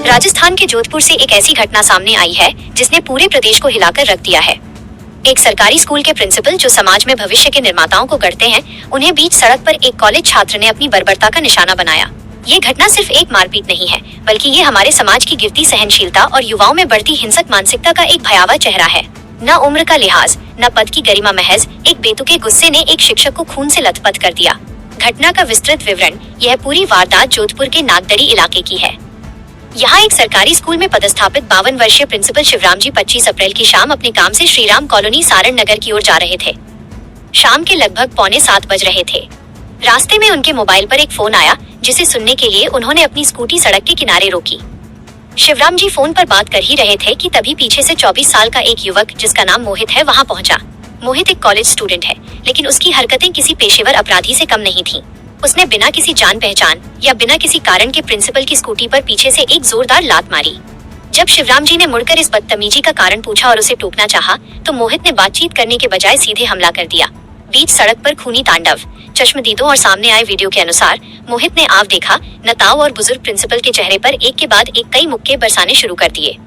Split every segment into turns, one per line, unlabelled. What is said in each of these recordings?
राजस्थान के जोधपुर से एक ऐसी घटना सामने आई है जिसने पूरे प्रदेश को हिलाकर रख दिया है। एक सरकारी स्कूल के प्रिंसिपल जो समाज में भविष्य के निर्माताओं को गढ़ते हैं, उन्हें बीच सड़क पर एक कॉलेज छात्र ने अपनी बर्बरता का निशाना बनाया। ये घटना सिर्फ एक मारपीट नहीं है, बल्कि ये हमारे समाज की गिरती सहनशीलता और युवाओं में बढ़ती हिंसक मानसिकता का एक भयावह चेहरा है। न उम्र का लिहाज, न पद की गरिमा, महज एक बेतुके गुस्से ने एक शिक्षक को खून से लथपथ कर दिया। घटना का विस्तृत विवरण। यह पूरी वारदात जोधपुर के नागदड़ी इलाके की है। यहाँ एक सरकारी स्कूल में पदस्थापित 52 वर्षीय प्रिंसिपल शिवराम जी 25 अप्रैल की शाम अपने काम से श्रीराम कॉलोनी सारण नगर की ओर जा रहे थे। शाम के लगभग 6:45 बज रहे थे। रास्ते में उनके मोबाइल पर एक फोन आया, जिसे सुनने के लिए उन्होंने अपनी स्कूटी सड़क के किनारे रोकी। शिवराम जी फोन पर बात कर ही रहे थे कि तभी पीछे से 24 साल का एक युवक, जिसका नाम मोहित है, वहाँ पहुँचा। मोहित एक कॉलेज स्टूडेंट है, लेकिन उसकी हरकतें किसी पेशेवर अपराधी से कम नहीं थीं। उसने बिना किसी जान पहचान या बिना किसी कारण के प्रिंसिपल की स्कूटी पर पीछे से एक जोरदार लात मारी। जब शिवराम जी ने मुड़कर इस बदतमीजी का कारण पूछा और उसे टोकना चाहा, तो मोहित ने बातचीत करने के बजाय सीधे हमला कर दिया। बीच सड़क पर खूनी तांडव। चश्मदीदों और सामने आए वीडियो के अनुसार मोहित ने आव देखा, नताव और बुजुर्ग प्रिंसिपल के चेहरे पर एक के बाद एक कई मुक्के बरसाने शुरू कर दिए।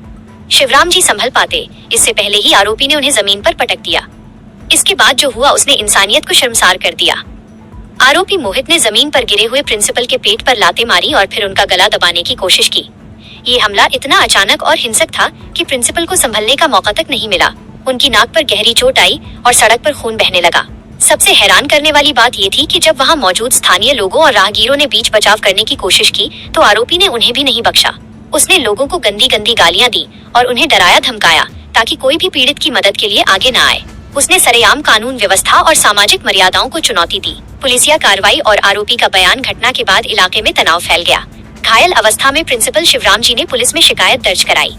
शिवराम जी संभल पाते, इससे पहले ही आरोपी ने उन्हें जमीन पर पटक दिया। इसके बाद जो हुआ, उसने इंसानियत को शर्मसार कर दिया। आरोपी मोहित ने जमीन पर गिरे हुए प्रिंसिपल के पेट पर लातें मारी और फिर उनका गला दबाने की कोशिश की। ये हमला इतना अचानक और हिंसक था कि प्रिंसिपल को संभलने का मौका तक नहीं मिला। उनकी नाक पर गहरी चोट आई और सड़क पर खून बहने लगा। सबसे हैरान करने वाली बात ये थी कि जब वहाँ मौजूद स्थानीय लोगों और राहगीरों ने बीच बचाव करने की कोशिश की, तो आरोपी ने उन्हें भी नहीं बख्शा। उसने लोगों को गंदी गंदी गालियां दी और उन्हें डराया धमकाया, ताकि कोई भी पीड़ित की मदद के लिए आगे न आए। उसने सरेआम कानून व्यवस्था और सामाजिक मर्यादाओं को चुनौती दी। पुलिसिया कार्रवाई और आरोपी का बयान। घटना के बाद इलाके में तनाव फैल गया। घायल अवस्था में प्रिंसिपल शिवराम जी ने पुलिस में शिकायत दर्ज कराई।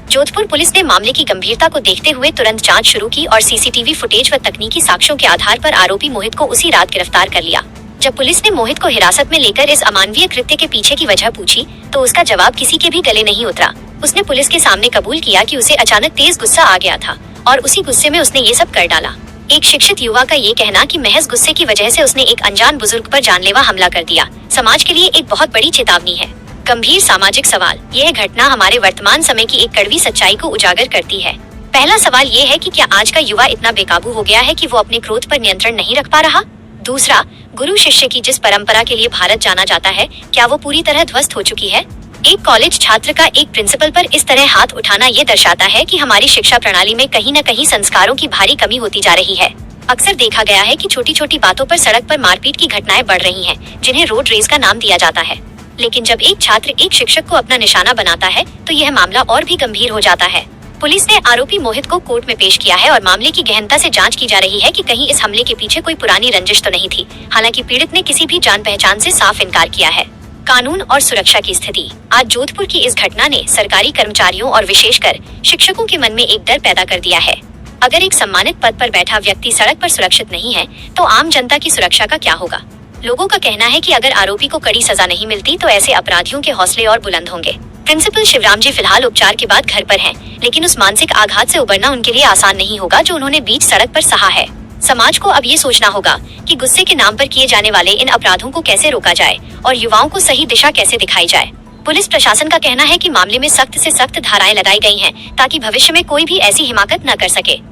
जोधपुर पुलिस ने मामले की गंभीरता को देखते हुए तुरंत जांच शुरू की और सीसीटीवी फुटेज व तकनीकी साक्ष्यों के आधार पर आरोपी मोहित को उसी रात गिरफ्तार कर लिया। जब पुलिस ने मोहित को हिरासत में लेकर इस अमानवीय कृत्य के पीछे की वजह पूछी, तो उसका जवाब किसी के भी गले नहीं उतरा। उसने पुलिस के सामने कबूल किया कि उसे अचानक तेज गुस्सा आ गया था और उसी गुस्से में उसने ये सब कर डाला। एक शिक्षित युवा का ये कहना कि महज गुस्से की वजह से उसने एक अनजान बुजुर्ग पर जानलेवा हमला कर दिया, समाज के लिए एक बहुत बड़ी चेतावनी है। गंभीर सामाजिक सवाल। यह घटना हमारे वर्तमान समय की एक कड़वी सच्चाई को उजागर करती है। पहला सवाल ये है कि क्या आज का युवा इतना बेकाबू हो गया है कि वो अपने क्रोध पर नियंत्रण नहीं रख पा रहा? दूसरा, गुरु शिष्य की जिस परंपरा के लिए भारत जाना जाता है, क्या वो पूरी तरह ध्वस्त हो चुकी है? एक कॉलेज छात्र का एक प्रिंसिपल पर इस तरह हाथ उठाना ये दर्शाता है कि हमारी शिक्षा प्रणाली में कहीं न कहीं संस्कारों की भारी कमी होती जा रही है। अक्सर देखा गया है कि छोटी छोटी बातों पर सड़क पर मारपीट की घटनाएं बढ़ रही हैं, जिन्हें रोड रेस का नाम दिया जाता है। लेकिन जब एक छात्र एक शिक्षक को अपना निशाना बनाता है, तो यह मामला और भी गंभीर हो जाता है। पुलिस ने आरोपी मोहित को कोर्ट में पेश किया है और मामले की गहनता से जांच की जा रही है कि कहीं इस हमले के पीछे कोई पुरानी रंजिश तो नहीं थी। हालांकि पीड़ित ने किसी भी जान पहचान से साफ इनकार किया है। कानून और सुरक्षा की स्थिति। आज जोधपुर की इस घटना ने सरकारी कर्मचारियों और विशेषकर शिक्षकों के मन में एक डर पैदा कर दिया है। अगर एक सम्मानित पद पर बैठा व्यक्ति सड़क पर सुरक्षित नहीं है, तो आम जनता की सुरक्षा का क्या होगा? लोगों का कहना है कि अगर आरोपी को कड़ी सजा नहीं मिलती, तो ऐसे अपराधियों के हौसले और बुलंद होंगे। प्रिंसिपल शिवराम जी फिलहाल उपचार के बाद घर पर हैं, लेकिन उस मानसिक आघात से उबरना उनके लिए आसान नहीं होगा जो उन्होंने बीच सड़क पर सहा है। समाज को अब ये सोचना होगा कि गुस्से के नाम पर किए जाने वाले इन अपराधों को कैसे रोका जाए और युवाओं को सही दिशा कैसे दिखाई जाए। पुलिस प्रशासन का कहना है कि मामले में सख्त से सख्त धाराएं लगाई गई हैं, ताकि भविष्य में कोई भी ऐसी हिमाकत न कर सके।